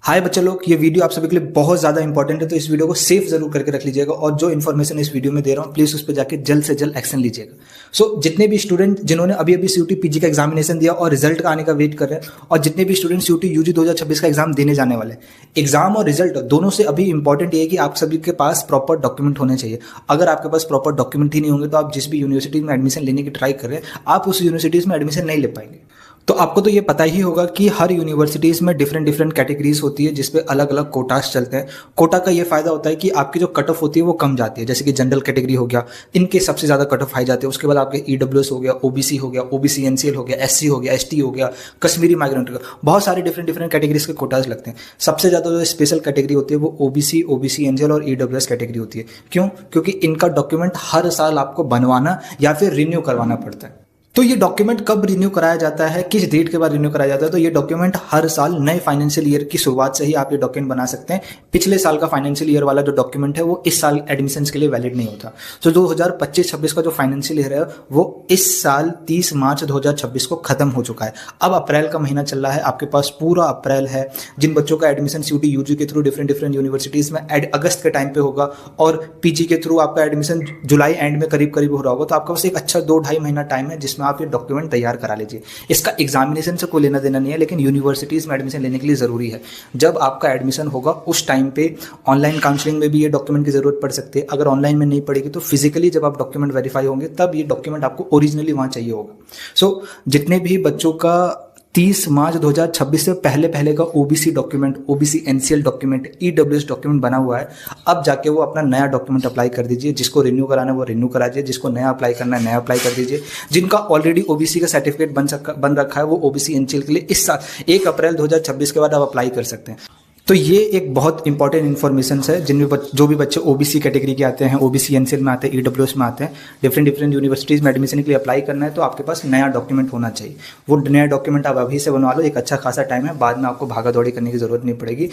हाय बच्चे लोग, ये वीडियो आप सभी के लिए बहुत ज़्यादा इंपॉर्टेंट है, तो इस वीडियो को सेव जरूर करके रख लीजिएगा और जो इन्फॉर्मेशन इस वीडियो में दे रहा हूँ प्लीज़ उस पर जाके जल्द से जल्द एक्शन लीजिएगा। जितने भी स्टूडेंट जिन्होंने अभी अभी सीयूटी पीजी का एग्जामिनेशन दिया और रिजल्ट का आने का वेट कर रहे हैं, और जितने भी स्टूडेंट सीयूटी यूजी 2026 का एग्जाम देने जाने वाले, एग्जाम और रिजल्ट दोनों से अभी इंपॉर्टेंट ये है कि आप सभी के पास प्रॉपर डॉक्यूमेंट होने चाहिए। अगर आपके पास प्रॉपर डॉक्यूमेंट ही नहीं होंगे तो आप जिस भी यूनिवर्सिटी में एडमिशन लेने की ट्राई कर रहे हैं, आप उस यूनिवर्सिटीज़ में एडमिशन नहीं ले पाएंगे। तो आपको तो ये पता ही होगा कि हर यूनिवर्सिटीज़ में डिफरेंट कैटेगरीज होती है जिसपे अलग अलग कोटास चलते हैं। कोटा का ये फायदा होता है कि आपकी जो कट ऑफ होती है वो कम जाती है, जैसे कि जनरल कैटेगरी हो गया, इनके सबसे ज़्यादा कट ऑफ हाई जाते हैं। उसके बाद आपके ईडब्ल्यूएस हो गया, ओबीसी हो गया, ओबीसी एनसीएल हो गया, एससी हो गया, एसटी हो गया, कश्मीरी माइग्रेंट हो गया, बहुत सारे डिफरेंट कैटेगरीज के कोटास लगते हैं। सबसे ज़्यादा जो स्पेशल कैटेगरी होती है वो ओबीसी एनसीएल और ईडब्ल्यूएस कैटेगरी होती है। क्यों? क्योंकि इनका डॉक्यूमेंट हर साल आपको बनवाना या फिर रिन्यू करवाना पड़ता है। तो ये डॉक्यूमेंट कब रिन्यू कराया जाता है, किस डेट के बाद रिन्यू कराया जाता है? तो ये डॉक्यूमेंट हर साल नए फाइनेंशियल ईयर की शुरुआत से ही आप ये डॉक्यूमेंट बना सकते हैं। पिछले साल का फाइनेंशियल ईयर वाला जो डॉक्यूमेंट है वो इस साल एडमिशन्स के लिए वैलिड नहीं होता। तो 2025-26 का जो फाइनेंशियल ईयर है वो इस साल 30 मार्च 2026 को खत्म हो चुका है। अब अप्रैल का महीना चल रहा है, आपके पास पूरा अप्रैल है। जिन बच्चों का एडमिशन सीयूटी यूजी के थ्रू डिफरेंट यूनिवर्सिटीज़ में अगस्त के टाइम पे होगा और पीजी के थ्रू आपका एडमिशन जुलाई एंड में करीब हो रहा होगा, तो आपका बस एक अच्छा 2-2.5 महीना टाइम है जिसमें आप ये डॉक्यूमेंट तैयार करा लीजिए। इसका एग्जामिनेशन से कोई लेना देना नहीं है, लेकिन यूनिवर्सिटीज़ में एडमिशन लेने के लिए ज़रूरी है। जब आपका एडमिशन होगा उस टाइम पे ऑनलाइन काउंसलिंग में भी ये डॉक्यूमेंट की ज़रूरत पड़ सकती है। अगर ऑनलाइन में नहीं पड़ेगी तो फिजिकली जब आप डॉक्यूमेंट वेरीफाई होंगे तब ये डॉक्यूमेंट आपको ओरिजिनली वहाँ चाहिए होगा। जितने भी बच्चों का 30 मार्च 2026 से पहले का OBC document, OBC NCL document, EWS document बना हुआ है, अब जाके वो अपना नया डॉक्यूमेंट अप्लाई कर दीजिए। जिसको रिन्यू कराना है वो रिन्यू करा दीजिए, जिसको नया अप्लाई करना है नया अप्लाई कर दीजिए। जिनका ऑलरेडी ओबीसी का सर्टिफिकेट बन रखा है वो ओबीसी एनसीएल के लिए इस साल 1 अप्रैल 2026 के बाद आप अप्लाई कर सकते हैं। तो ये एक बहुत इंपॉर्टेंट इन्फॉर्मेशन है। जो भी बच्चे ओबीसी कैटेगरी के आते हैं, ओबीसी एनसीएल में आते हैं, ईडब्ल्यूएस में आते हैं, डिफरेंट यूनिवर्सिटीज़ में एडमिशन के लिए अप्लाई करना है, तो आपके पास नया डॉक्यूमेंट होना चाहिए। वो नया डॉक्यूमेंट आप अभी से बनवा लो, एक अच्छा खासा टाइम है, बाद में आपको भागा दौड़ी करने की ज़रूरत नहीं पड़ेगी।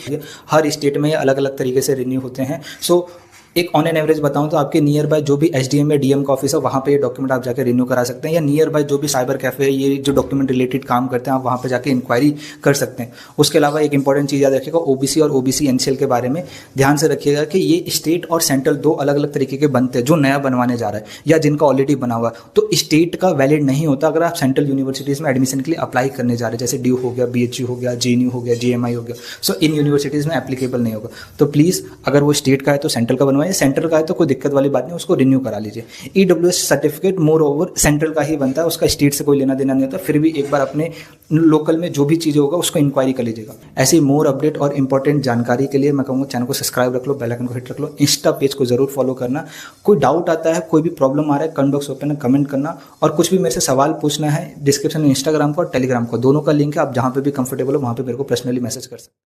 हर स्टेट में ये अलग अलग तरीके से रिन्यू होते हैं। एक ऑन एन एवरेज बताऊं तो आपके नियर बाय जो भी एसडीएम या डीएम का ऑफिस है वहाँ पे ये डॉक्यूमेंट आप जाकर रिन्यू करा सकते हैं, या नियर बाय जो भी साइबर कैफे है, ये जो डॉक्यूमेंट रिलेटेड काम करते हैं आप वहाँ पे जाके इंक्वायरी कर सकते हैं। उसके अलावा एक इंपॉर्टेंट चीज़ याद रखिएगा, ओबीसी और ओबीसी एनसीएल के बारे में ध्यान से रखिएगा कि ये स्टेट और सेंट्रल दो अलग अलग तरीके के बनते हैं। जो नया बनवाने जा रहा है या जिनका ऑलरेडी बना हुआ है, तो स्टेट का वैलिड नहीं होता अगर आप सेंट्रल यूनिवर्सिटीज़ में एडमिशन के लिए अप्लाई करने जा रहे हैं, जैसे ड्यू हो गया, बीएचयू हो गया, जेएनयू हो गया, जीएमआई हो गया। इन यूनिवर्सिटीज़ में एप्लीकेबल नहीं होगा। तो प्लीज़ अगर वो स्टेट का है तो सेंट्रल का बनवाइए, सेंट्रल का है तो कोई दिक्कत वाली बात नहीं, उसको रिन्यू करा लीजिए। EWS certificate more over central का ही बनता है, उसका स्टेट से कोई लेना देना नहीं होता। फिर भी एक बार अपने लोकल में जो भी चीज़ होगा उसको इंक्वायरी कर लीजिएगा। ऐसी मोर अपडेट और इंपॉर्टेंट जानकारी के लिए मैं कहूँगा चैनल को सब्सक्राइब रख लो, बेल आइकन को हिट रख लो, इंस्टा पेज को जरूर फॉलो करना। कोई डाउट आता है, कोई भी प्रॉब्लम आ रहा है, कमेंट बॉक्स ओपन है, कमेंट करना। और कुछ भी मेरे से सवाल पूछना है, डिस्क्रिप्शन में इंस्टाग्राम का और टेलीग्राम का दोनों का लिंक है, आप जहाँ पे भी कंफर्टेबल हो वहाँ पे मेरे को पर्सनली मैसेज कर सकते हैं।